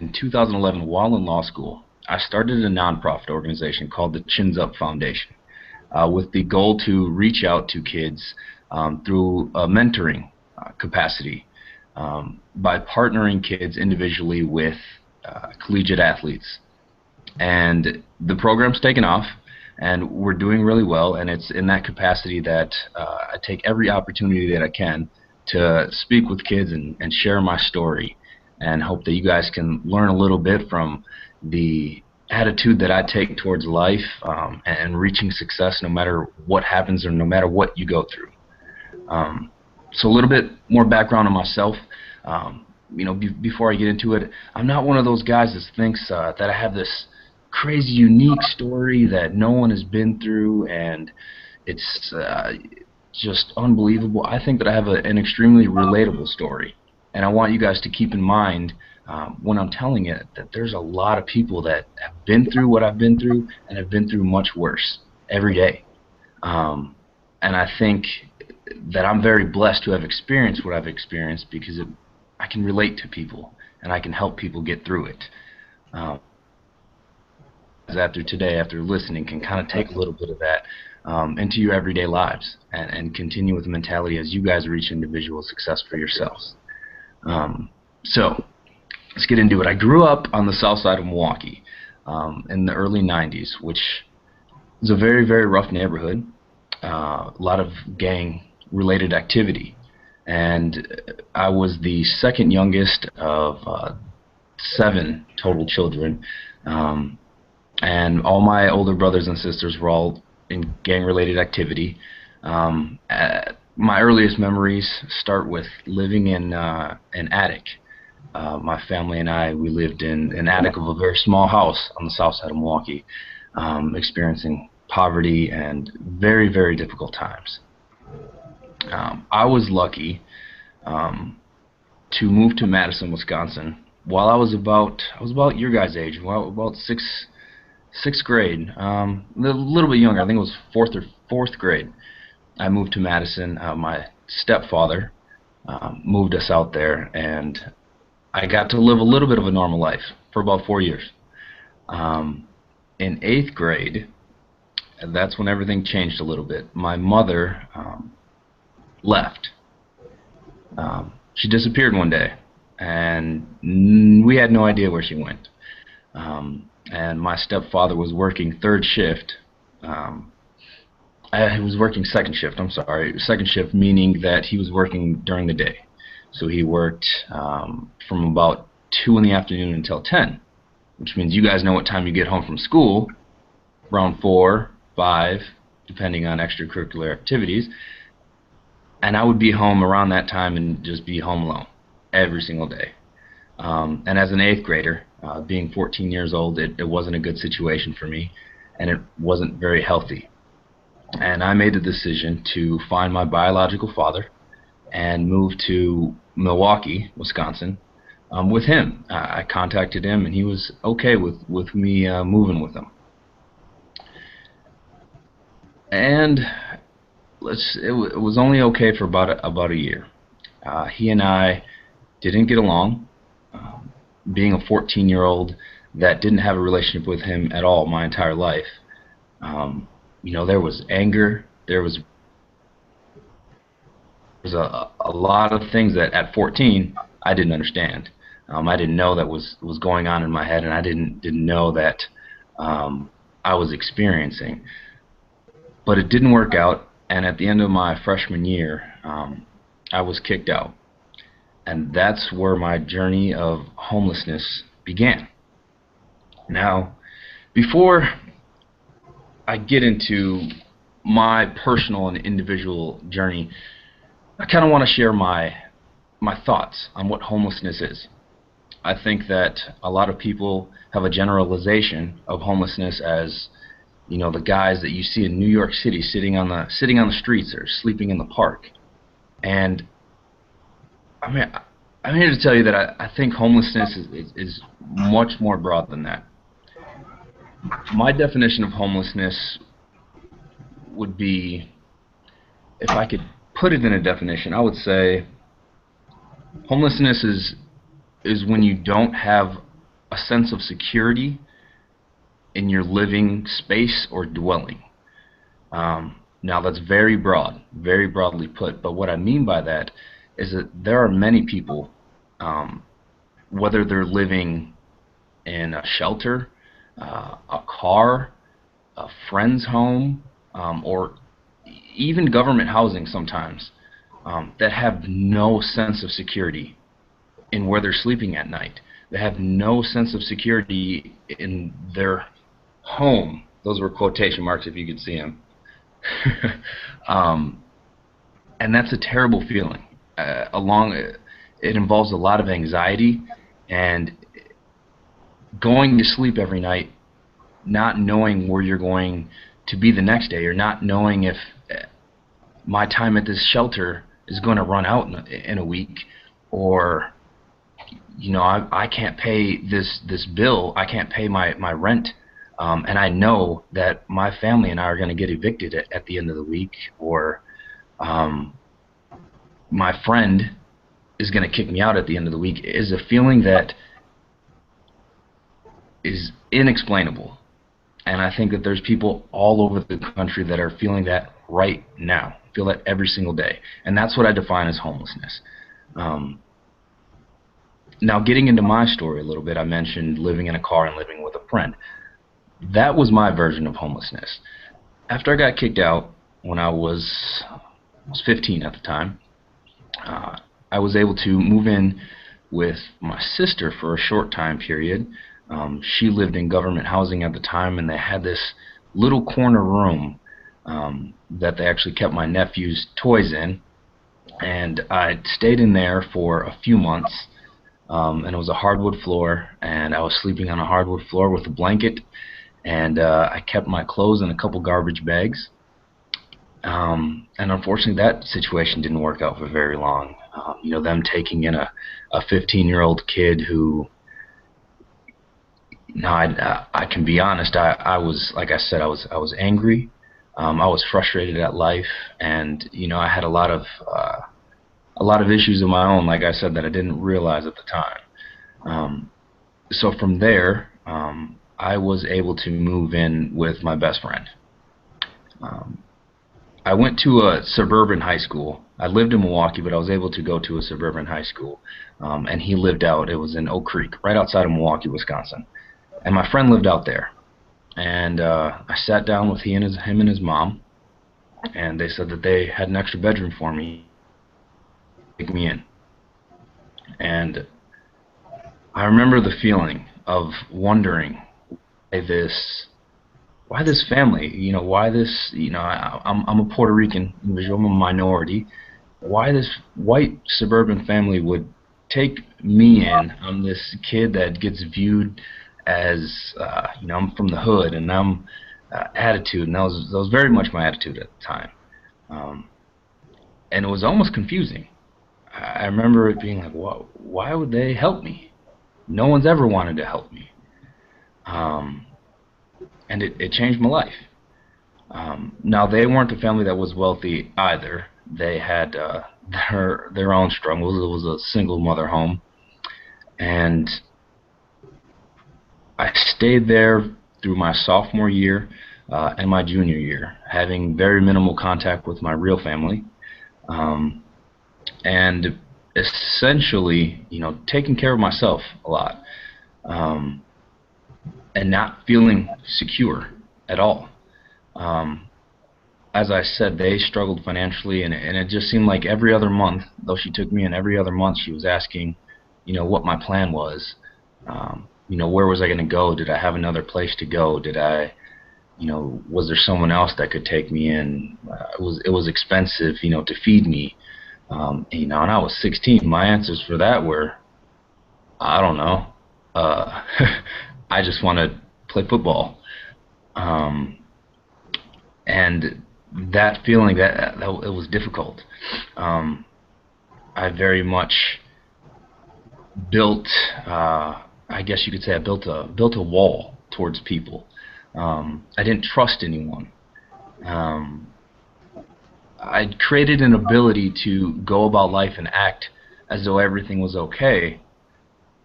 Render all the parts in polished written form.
in 2011, while in law school, I started a nonprofit organization called the Chins Up Foundation, with the goal to reach out to kids through a mentoring capacity, by partnering kids individually with collegiate athletes. And the program's taken off, and we're doing really well, and it's in that capacity that I take every opportunity that I can to speak with kids and share my story, and hope that you guys can learn a little bit from the attitude that I take towards life, and reaching success no matter what happens or no matter what you go through. So a little bit more background on myself. Before I get into it, I'm not one of those guys that thinks that I have this crazy unique story that no one has been through, and it's just unbelievable. I think that I have an extremely relatable story, and I want you guys to keep in mind when I'm telling it that there's a lot of people that have been through what I've been through and have been through much worse every day. And I think that I'm very blessed to have experienced what I've experienced, because I can relate to people and I can help people get through it. After listening, can kind of take a little bit of that into your everyday lives, and continue with the mentality as you guys reach individual success for yourselves. So let's get into it. I grew up on the south side of Milwaukee in the early 90s, which is a very, very rough neighborhood, a lot of gang-related activity. And I was the second youngest of 7 total children. And all my older brothers and sisters were all in gang-related activity. My earliest memories start with living in an attic. My family and I, we lived in an attic of a very small house on the south side of Milwaukee, experiencing poverty and very, very difficult times. I was lucky to move to Madison, Wisconsin, while I was about your guys' age, about sixth grade, a little bit younger. I think it was fourth grade. I moved to Madison. My stepfather moved us out there, and I got to live a little bit of a normal life for about 4 years. In 8th grade, that's when everything changed a little bit. My mother left. She disappeared one day, and we had no idea where she went. And my stepfather was working third shift. He was working second shift, I'm sorry. Second shift meaning that he was working during the day. So he worked from about 2 in the afternoon until 10, which means you guys know what time you get home from school, around 4, 5, depending on extracurricular activities. And I would be home around that time and just be home alone every single day. And as an 8th grader, being 14 years old, it wasn't a good situation for me, and it wasn't very healthy. And I made the decision to find my biological father and move to Milwaukee, Wisconsin, with him. I contacted him, and he was okay with me moving with him. And it was only okay for about a year. He and I didn't get along. Being a 14-year-old that didn't have a relationship with him at all my entire life, there was anger. There was a lot of things that at 14 I didn't understand. I didn't know that was going on in my head, and I didn't know that I was experiencing. But it didn't work out, and at the end of my freshman year, I was kicked out. And that's where my journey of homelessness began. Now, before I get into my personal and individual journey, I kind of want to share my thoughts on what homelessness is. I think that a lot of people have a generalization of homelessness as, the guys that you see in New York City sitting on the streets or sleeping in the park. And I'm here to tell you that I think homelessness is much more broad than that. My definition of homelessness would be, if I could put it in a definition, I would say homelessness is when you don't have a sense of security in your living space or dwelling. Now that's very broad, very broadly put, but what I mean by that is that there are many people, whether they're living in a shelter, a car, a friend's home, or even government housing sometimes, that have no sense of security in where they're sleeping at night. They have no sense of security in their home. Those were quotation marks if you could see them. And that's a terrible feeling. It involves a lot of anxiety and going to sleep every night, not knowing where you're going to be the next day, or not knowing if my time at this shelter is going to run out in a week, or I can't pay this bill, I can't pay my rent, and I know that my family and I are going to get evicted at the end of the week, or my friend is going to kick me out at the end of the week, is a feeling that is inexplainable. And I think that there's people all over the country that are feeling that right now, feel that every single day. And that's what I define as homelessness. Now, getting into my story a little bit, I mentioned living in a car and living with a friend. That was my version of homelessness. After I got kicked out when I was 15 at the time, I was able to move in with my sister for a short time period. She lived in government housing at the time, and they had this little corner room that they actually kept my nephew's toys in. And I stayed in there for a few months, and it was a hardwood floor, and I was sleeping on a hardwood floor with a blanket, and I kept my clothes in a couple garbage bags. And unfortunately, that situation didn't work out for very long. Them taking in a 15-year-old kid who, I can be honest, I was, like I said, I was angry. I was frustrated at life, and I had a lot of issues of my own, like I said, that I didn't realize at the time. So from there, I was able to move in with my best friend. I went to a suburban high school. I lived in Milwaukee, but I was able to go to a suburban high school, and he lived out. It was in Oak Creek, right outside of Milwaukee, Wisconsin. And my friend lived out there. And I sat down with him and his mom, and they said that they had an extra bedroom for me, take me in. And I remember the feeling of wondering why this family, why this, I'm a Puerto Rican individual, I'm a minority, why this white suburban family would take me in. I'm this kid that gets viewed as, I'm from the hood, and I'm attitude, and that was very much my attitude at the time. And it was almost confusing. I remember it being like, why would they help me? No one's ever wanted to help me. And it changed my life. Now, they weren't a family that was wealthy either. They had their own struggles. It was a single mother home. And I stayed there through my sophomore year and my junior year, having very minimal contact with my real family. And essentially, taking care of myself a lot. And not feeling secure at all. As I said, they struggled financially, and it just seemed like every other month, though she took me in every other month, she was asking, what my plan was. Where was I going to go? Did I have another place to go? Did I, was there someone else that could take me in? It was expensive, to feed me. And I was 16. My answers for that were, I don't know. I just want to play football. And that feeling, that it was difficult. I very much built, I guess you could say, I built a wall towards people. I didn't trust anyone. I created an ability to go about life and act as though everything was okay,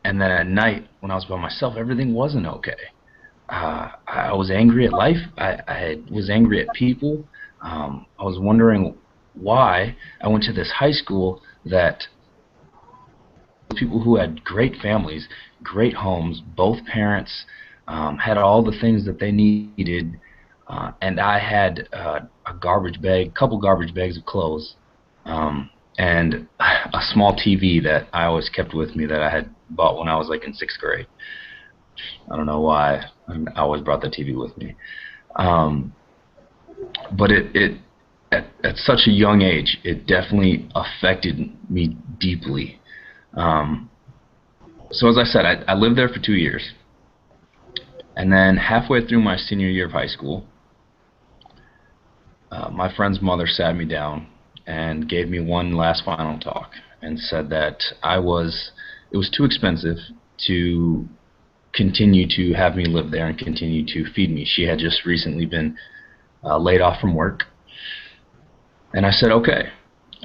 And then at night, when I was by myself, everything wasn't okay. I was angry at life. I was angry at people. I was wondering why I went to this high school that people who had great families, great homes, both parents had all the things that they needed, and I had a garbage bag, couple garbage bags of clothes, and a small TV that I always kept with me that I had bought when I was like in 6th grade. I don't know why I always brought the TV with me, um, but it at such a young age, it definitely affected me deeply. Um, so as I said, I lived there for 2 years. And then halfway through my senior year of high school, my friend's mother sat me down and gave me one last final talk and said that it was too expensive to continue to have me live there and continue to feed me. She had just recently been laid off from work. And I said, okay.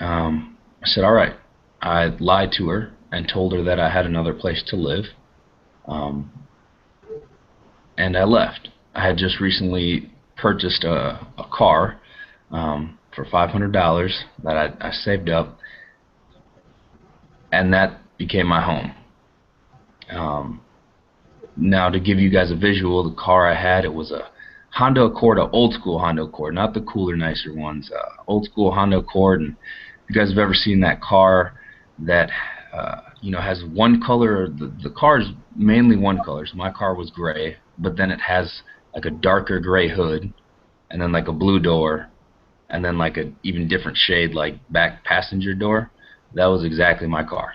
I said, all right. I lied to her and told her that I had another place to live. Um, and I left. I had just recently purchased a car for $500 that I saved up, and that became my home. Now, to give you guys a visual, the car I had, it was a Honda Accord, an old school Honda Accord, not the cooler, nicer ones. Old school Honda Accord, and if you guys have ever seen that car that has one color, the car is mainly one color. So my car was gray, but then it has like a darker gray hood, and then like a blue door, and then like a even different shade, like back passenger door. That was exactly my car.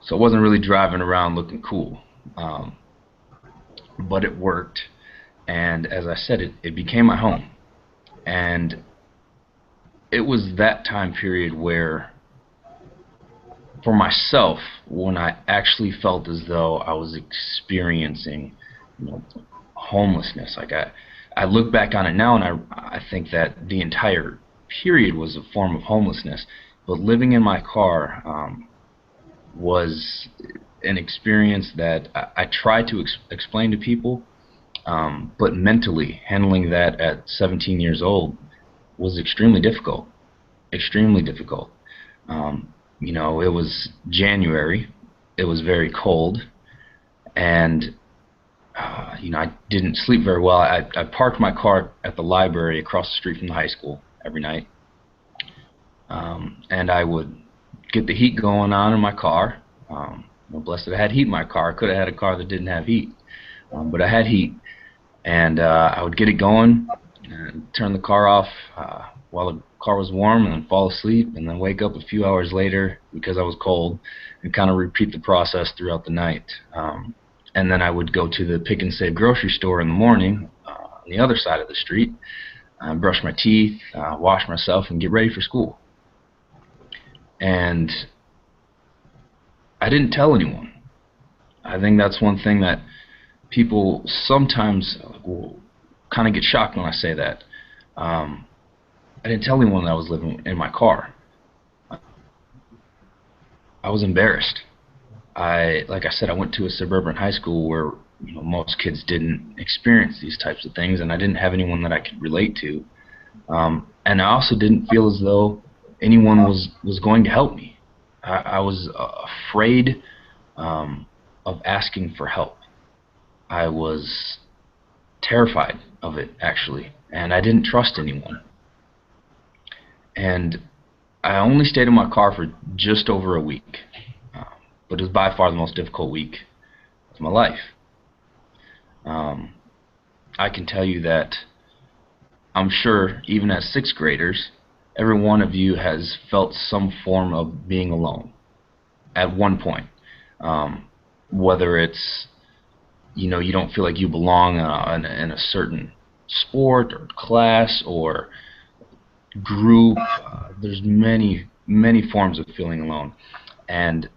So I wasn't really driving around looking cool, um, but it worked. And as I said, it became my home. And it was that time period where, for myself, when I actually felt as though I was experiencing, you know, homelessness. Like I look back on it now, and I think that the entire period was a form of homelessness. But living in my car was an experience that I try to explain to people, but mentally handling that at 17 years old was extremely difficult. Extremely difficult. It was January. It was very cold, and I didn't sleep very well. I parked my car at the library across the street from the high school every night, and I would get the heat going on in my car. Blessed I had heat in my car. I could have had a car that didn't have heat, but I had heat, and I would get it going and turn the car off while the car was warm, and then fall asleep, and then wake up a few hours later because I was cold, and kind of repeat the process throughout the night. And then I would go to the Pick and Save grocery store in the morning on the other side of the street, brush my teeth, wash myself, and get ready for school. And I didn't tell anyone. I think that's one thing that people sometimes will kind of get shocked when I say that. I didn't tell anyone that I was living in my car. I was embarrassed. Like I said, I went to a suburban high school where most kids didn't experience these types of things, and I didn't have anyone that I could relate to. And I also didn't feel as though anyone was going to help me. I was afraid of asking for help. I was terrified of it, actually, and I didn't trust anyone. And I only stayed in my car for just over a week, but it was by far the most difficult week of my life. I can tell you that I'm sure even as 6th graders, every one of you has felt some form of being alone at one point. Whether it's you don't feel like you belong in a certain sport or class or group. There's many forms of feeling alone, and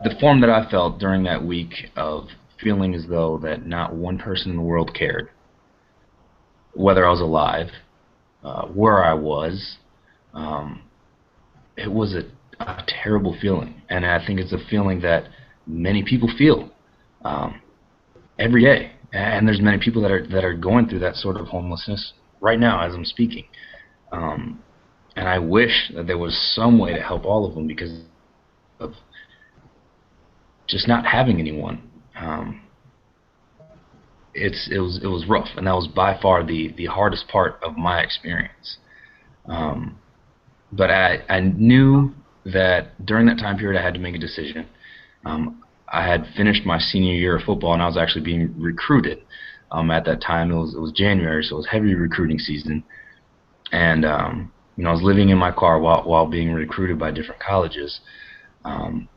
the form that I felt during that week of feeling as though that not one person in the world cared, whether I was alive, where I was, it was a a terrible feeling, and I think it's a feeling that many people feel um, every day. And there's many people that are going through that sort of homelessness right now as I'm speaking. Um, and I wish that there was some way to help all of them because of just not having anyone. It was rough, and that was by far the hardest part of my experience. Um, but I knew that during that time period I had to make a decision. I had finished my senior year of football, and I was actually being recruited. At that time, it was January, so it was heavy recruiting season, and I was living in my car while being recruited by different colleges. Um,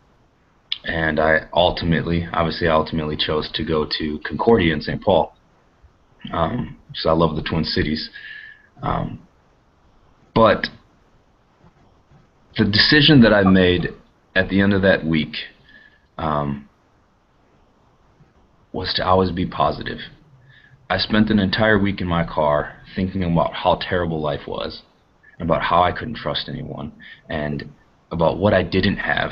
and I ultimately chose to go to Concordia in St. Paul. So I love the Twin Cities. Um, but the decision that I made at the end of that week um, was to always be positive. I spent an entire week in my car thinking about how terrible life was, about how I couldn't trust anyone, and about what I didn't have.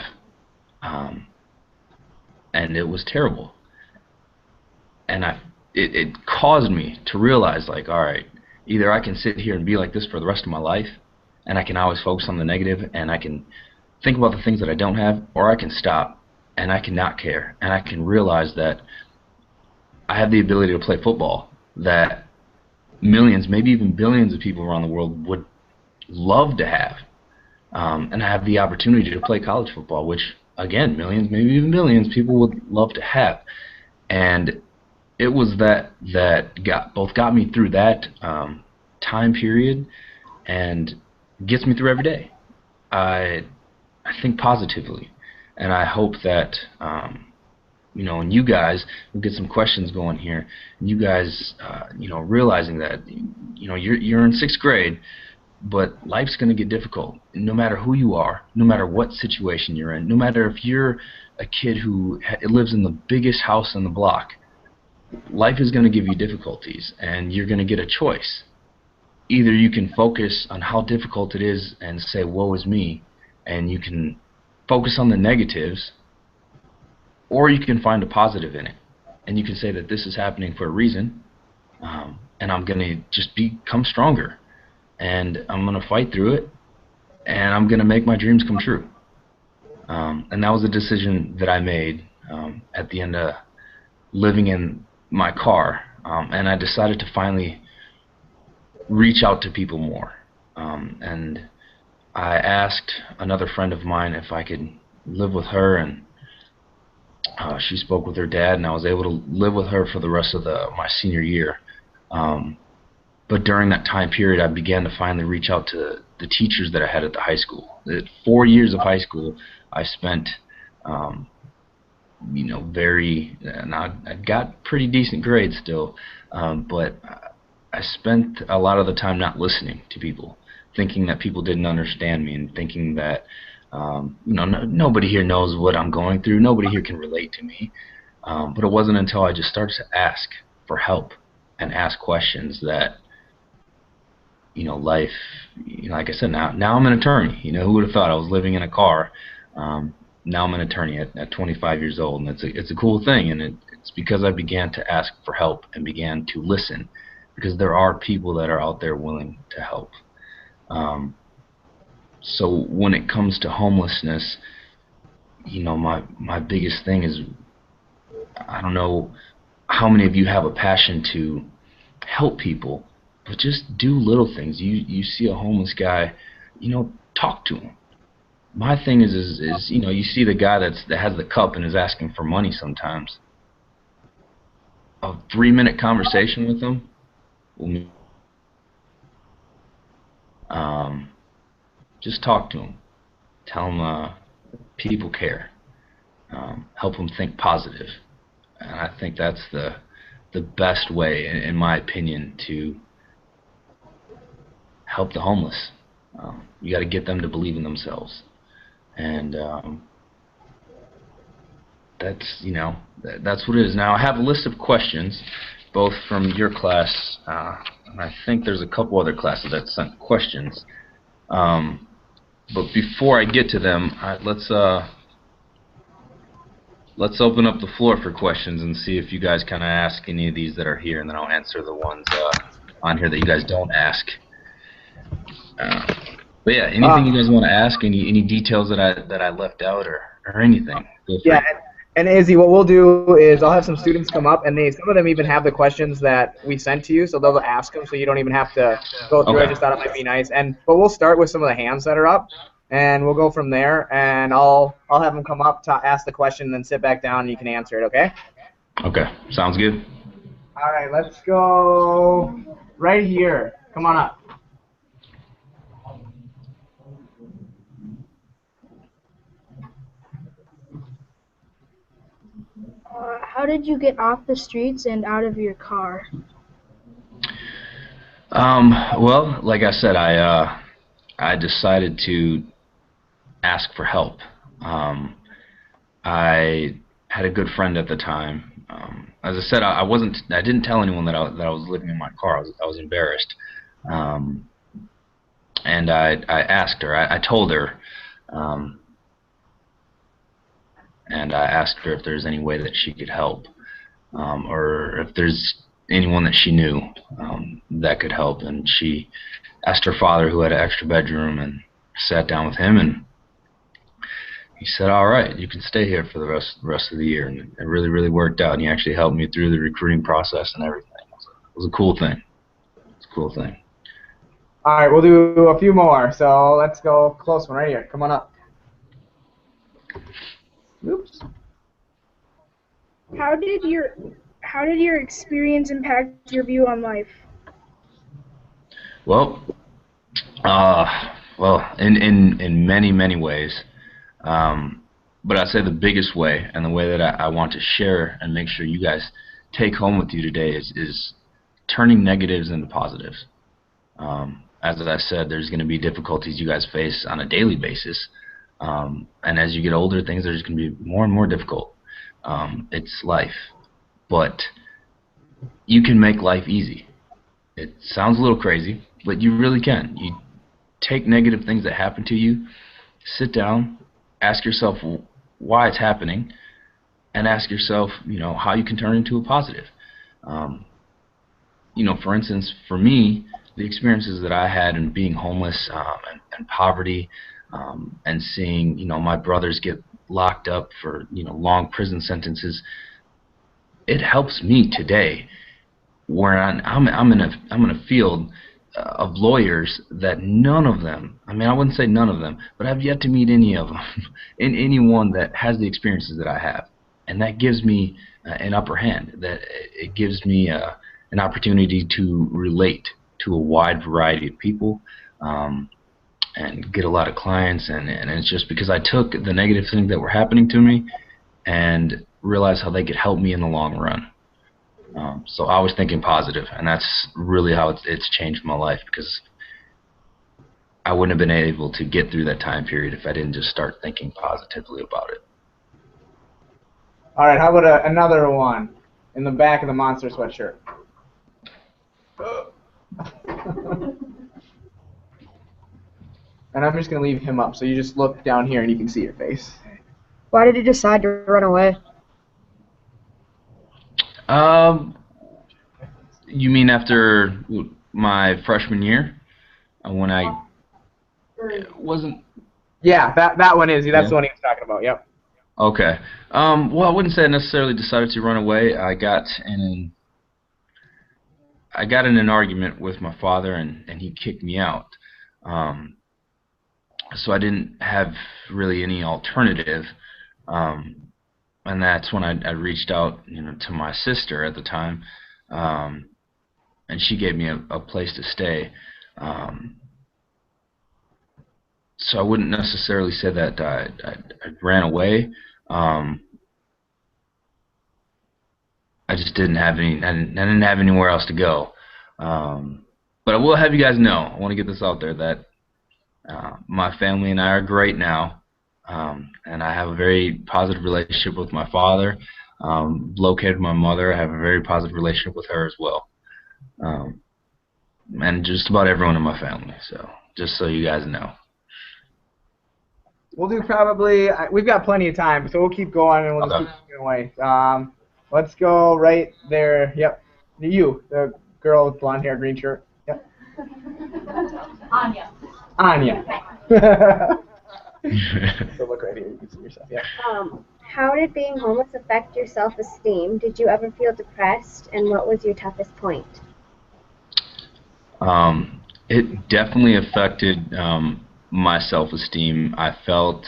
Um, and it was terrible. And it caused me to realize, like, all right, either I can sit here and be like this for the rest of my life, and I can always focus on the negative, and I can think about the things that I don't have, or I can stop, and I can not care, and I can realize that I have the ability to play football that millions, maybe even billions of people around the world would love to have. And I have the opportunity to play college football, which, again, millions, maybe even billions, people would love to have. And it was that got me through that time period and gets me through every day. I think positively, and I hope that and you guys will get some questions going here. And you guys, realizing that you're in sixth grade, but life's going to get difficult. No matter who you are, no matter what situation you're in, no matter if you're a kid who lives in the biggest house in the block, life is going to give you difficulties, and you're going to get a choice. Either you can focus on how difficult it is and say, woe is me, and you can focus on the negatives, or you can find a positive in it. And you can say that this is happening for a reason, and I'm going to just become stronger, and I'm going to fight through it, and I'm going to make my dreams come true. And that was a decision that I made at the end of living in my car, and I decided to finally reach out to people more. And I asked another friend of mine if I could live with her, and she spoke with her dad, and I was able to live with her for the rest of my senior year. But during that time period, I began to finally reach out to the teachers that I had at the high school. The 4 years of high school I spent and I got pretty decent grades still, but I spent a lot of the time not listening to people, thinking that people didn't understand me, and thinking that nobody here knows what I'm going through, nobody here can relate to me. But it wasn't until I just started to ask for help and ask questions that life, like I said, now I'm an attorney. Who would have thought I was living in a car? Now I'm an attorney at 25 years old, and it's a cool thing, and it's because I began to ask for help and began to listen, because there are people that are out there willing to help. So when it comes to homelessness, my biggest thing is, I don't know how many of you have a passion to help people, but just do little things. You see a homeless guy, talk to him. My thing is you see the guy that has the cup and is asking for money sometimes. A 3-minute conversation with him will just talk to him. Tell him people care. Help him think positive. And I think that's the best way, in my opinion, to help the homeless. You got to get them to believe in themselves. And that's what it is. Now, I have a list of questions, both from your class, and I think there's a couple other classes that sent questions. But before I get to them, let's open up the floor for questions and see if you guys kind of ask any of these that are here, and then I'll answer the ones on here that you guys don't ask. But yeah, anything you guys want to ask, any details that I left out or anything, feel free. Yeah, and Izzy, what we'll do is I'll have some students come up, and some of them even have the questions that we sent to you, so they'll ask them, so you don't even have to go through. Okay. I just thought it might be nice, but we'll start with some of the hands that are up, and we'll go from there. And I'll have them come up to ask the question, and then sit back down, and you can answer it. Okay? Okay, sounds good. All right, let's go right here. Come on up. How did you get off the streets and out of your car? Well, like I said, I decided to ask for help. I had a good friend at the time. As I said, I didn't tell anyone that I was living in my car. I was embarrassed. And I asked her. I told her. And I asked her if there's any way that she could help, or if there's anyone that she knew that could help. And she asked her father, who had an extra bedroom, and sat down with him, and he said, "All right, you can stay here for the rest of the year." And it really, really worked out. And he actually helped me through the recruiting process and everything. It was a cool thing. It's a cool thing. All right, we'll do a few more. So let's go close one right here. Come on up. Oops. How did your experience impact your view on life? Well, in many ways. But I'd say the biggest way, and the way that I want to share and make sure you guys take home with you today, is turning negatives into positives. As I said, there's going to be difficulties you guys face on a daily basis. And as you get older, things are just going to be more and more difficult. It's life. But you can make life easy. It sounds a little crazy, but you really can. You take negative things that happen to you, sit down, ask yourself why it's happening, and ask yourself, how you can turn it into a positive. For instance, for me, the experiences that I had in being homeless and poverty, and seeing my brothers get locked up for long prison sentences, it helps me today, where I'm in a field of lawyers that none of them, I wouldn't say none of them, but I've yet to meet any of them, and anyone that has the experiences that I have. And that gives me an upper hand. That it gives me an opportunity to relate to a wide variety of people, and get a lot of clients. And it's just because I took the negative things that were happening to me and realized how they could help me in the long run. So I was thinking positive, and that's really how it's changed my life, because I wouldn't have been able to get through that time period if I didn't just start thinking positively about it. All right, how about another one in the back of the Monster sweatshirt? And I'm just going to leave him up, so you just look down here and you can see your face. Why did you decide to run away? You mean after my freshman year, when I wasn't? Yeah, that one is. That's the one he was talking about. Yep. Okay. Well, I wouldn't say I necessarily decided to run away. I got in an argument with my father, and he kicked me out. So I didn't have really any alternative. And that's when I reached out, to my sister at the time, and she gave me a place to stay. So I wouldn't necessarily say that I ran away. I just didn't have any. I didn't have anywhere else to go. But I will have you guys know, I want to get this out there, that my family and I are great now. And I have a very positive relationship with my father. Located my mother, I have a very positive relationship with her as well. And just about everyone in my family. So just so you guys know. We'll do probably. We've got plenty of time, so we'll keep going and we'll just Okay. keep moving away. Let's go right there. Yep. You, the girl with blonde hair, green shirt. Yep. Anya. Anya. So look right here. You can see yourself. Yeah. How did being homeless affect your self-esteem? Did you ever feel depressed, and what was your toughest point? It definitely affected my self-esteem. I felt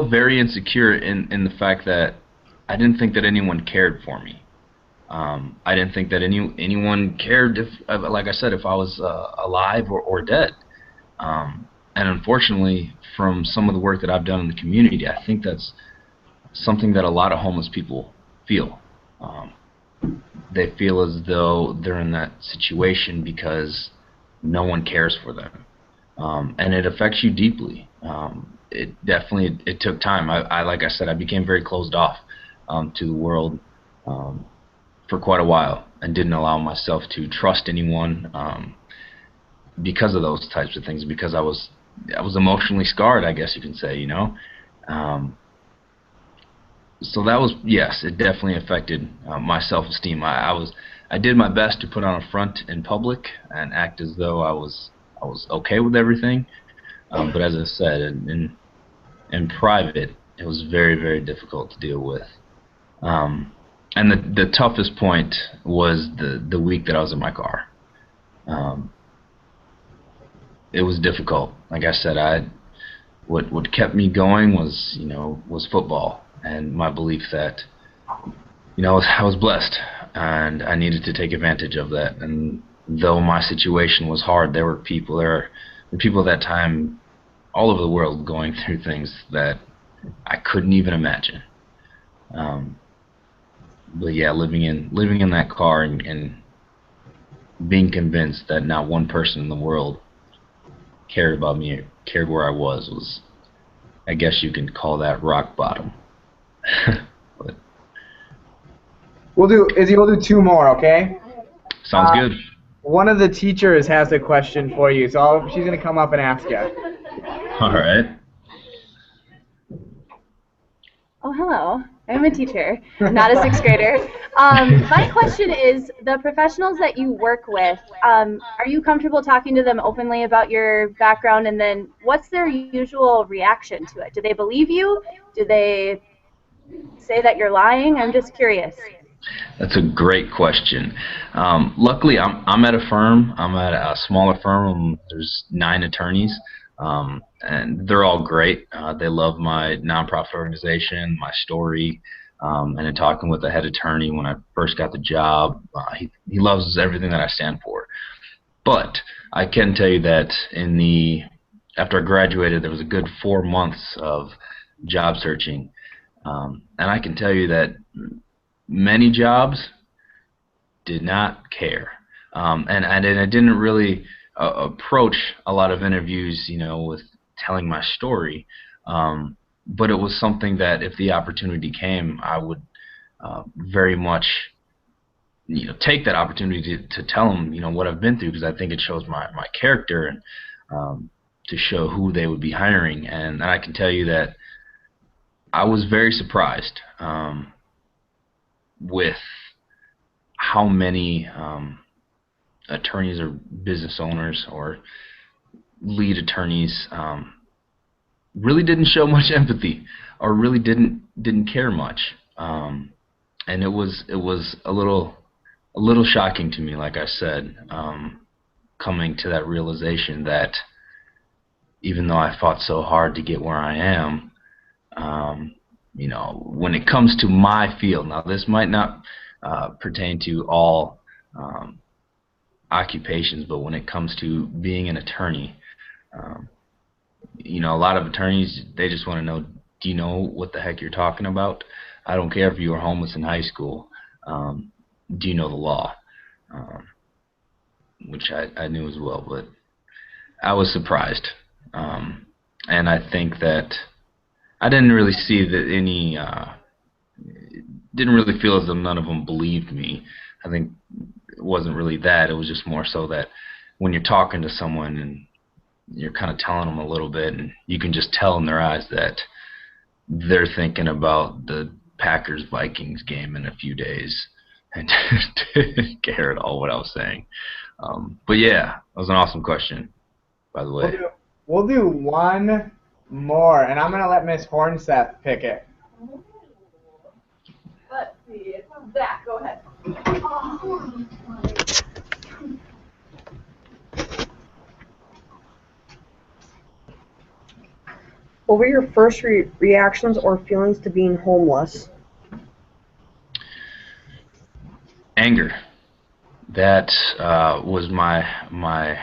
very insecure in the fact that I didn't think that anyone cared for me. I didn't think that anyone cared if, like I said, if I was alive or dead. And unfortunately, from some of the work that I've done in the community, I think that's something that a lot of homeless people feel. They feel as though they're in that situation because no one cares for them. And it affects you deeply. It took time. Like I said, I became very closed off to the world for quite a while and didn't allow myself to trust anyone because of those types of things, because I was emotionally scarred, I guess you can say, you know. So that was, yes, it definitely affected my self-esteem. I did my best to put on a front in public and act as though I was okay with everything, but as I said, in private, it was very, very difficult to deal with. And the toughest point was the week that I was in my car. It was difficult. Like I said, what kept me going was football and my belief that I was blessed and I needed to take advantage of that. And though my situation was hard, there were people at that time all over the world going through things that I couldn't even imagine. But yeah, living in that car and being convinced that not one person in the world cared about me, cared where I was, I guess you can call that rock bottom. But We'll do two more, okay? sounds good. One of the teachers has a question for you, so she's gonna come up and ask you. All right. Oh, hello. I'm a teacher, not a sixth grader. My question is, the professionals that you work with, are you comfortable talking to them openly about your background, and then what's their usual reaction to it? Do they believe you? Do they say that you're lying? I'm just curious. That's a great question. Luckily, I'm at a firm. I'm at a smaller firm. There's 9 attorneys, and they're all great. They love my nonprofit organization, my story, and in talking with the head attorney when I first got the job, he loves everything that I stand for. But I can tell you that after I graduated, there was a good 4 months of job searching, and I can tell you that many jobs did not care, and I didn't really approach a lot of interviews, with telling my story, but it was something that if the opportunity came, I would very much take that opportunity to tell them what I've been through, because I think it shows my character and to show who they would be hiring. And I can tell you that I was very surprised with how many attorneys or business owners or lead attorneys really didn't show much empathy or really didn't care much, and it was a little shocking to me, like I said, coming to that realization that even though I fought so hard to get where I am, when it comes to my field, now this might not pertain to all occupations, but when it comes to being an attorney, a lot of attorneys, they just want to know, do you know what the heck you're talking about? I don't care if you were homeless in high school. Do you know the law? Which I knew as well, but I was surprised. And I think that I didn't really see that didn't really feel as though none of them believed me. I think it wasn't really that. It was just more so that when you're talking to someone and you're kind of telling them a little bit, and you can just tell in their eyes that they're thinking about the Packers-Vikings game in a few days and didn't care at all what I was saying. But yeah, that was an awesome question, by the way. We'll do one more, and I'm going to let Miss Hornseth pick it. Let's see. It's Zach. Go ahead. What were your first reactions or feelings to being homeless? Anger. That was my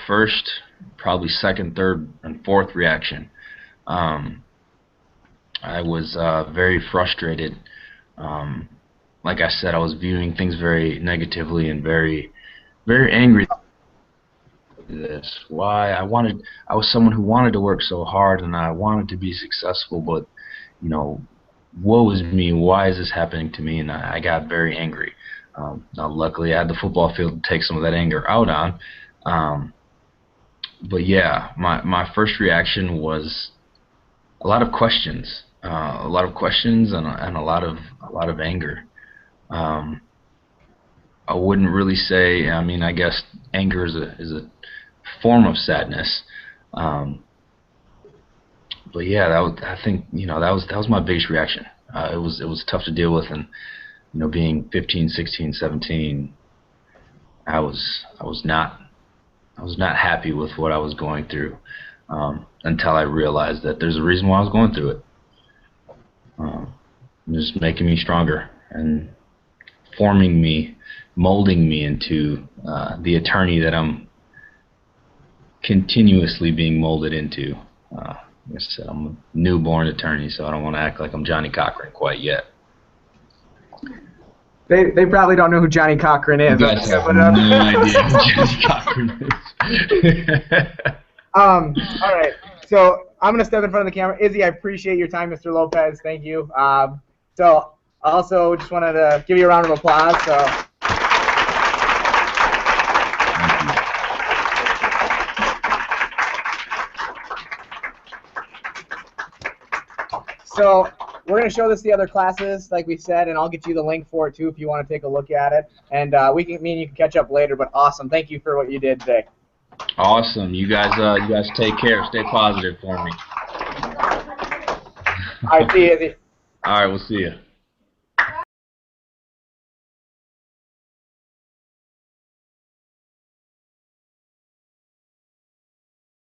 first, probably second, third, and fourth reaction. I was very frustrated. Like I said, I was viewing things very negatively and very, very angry. This why I was someone who wanted to work so hard and I wanted to be successful, but you know, woe is me, why is this happening to me? And I got very angry. Now luckily I had the football field to take some of that anger out on. But yeah, my first reaction was a lot of questions, and a lot of anger. I wouldn't really say. I mean, I guess anger is a form of sadness. But yeah, I think that was my biggest reaction. It was tough to deal with, and being 15, 16, 17, I was not happy with what I was going through until I realized that there's a reason why I was going through it. Just making me stronger and forming me, molding me into the attorney that I'm continuously being molded into. Like I said, I'm a newborn attorney, so I don't want to act like I'm Johnny Cochran quite yet. They probably don't know who Johnny Cochran is. You guys have no idea who Johnny Cochran is. All right, so I'm going to step in front of the camera. Izzy, I appreciate your time, Mr. Lopez. Thank you. So also just wanted to give you a round of applause. So we're going to show this to the other classes, like we said, and I'll get you the link for it, too, if you want to take a look at it. And me and you can catch up later, but awesome. Thank you for what you did today. Awesome. You guys take care. Stay positive for me. All right, see you, Izzy. All right, we'll see you.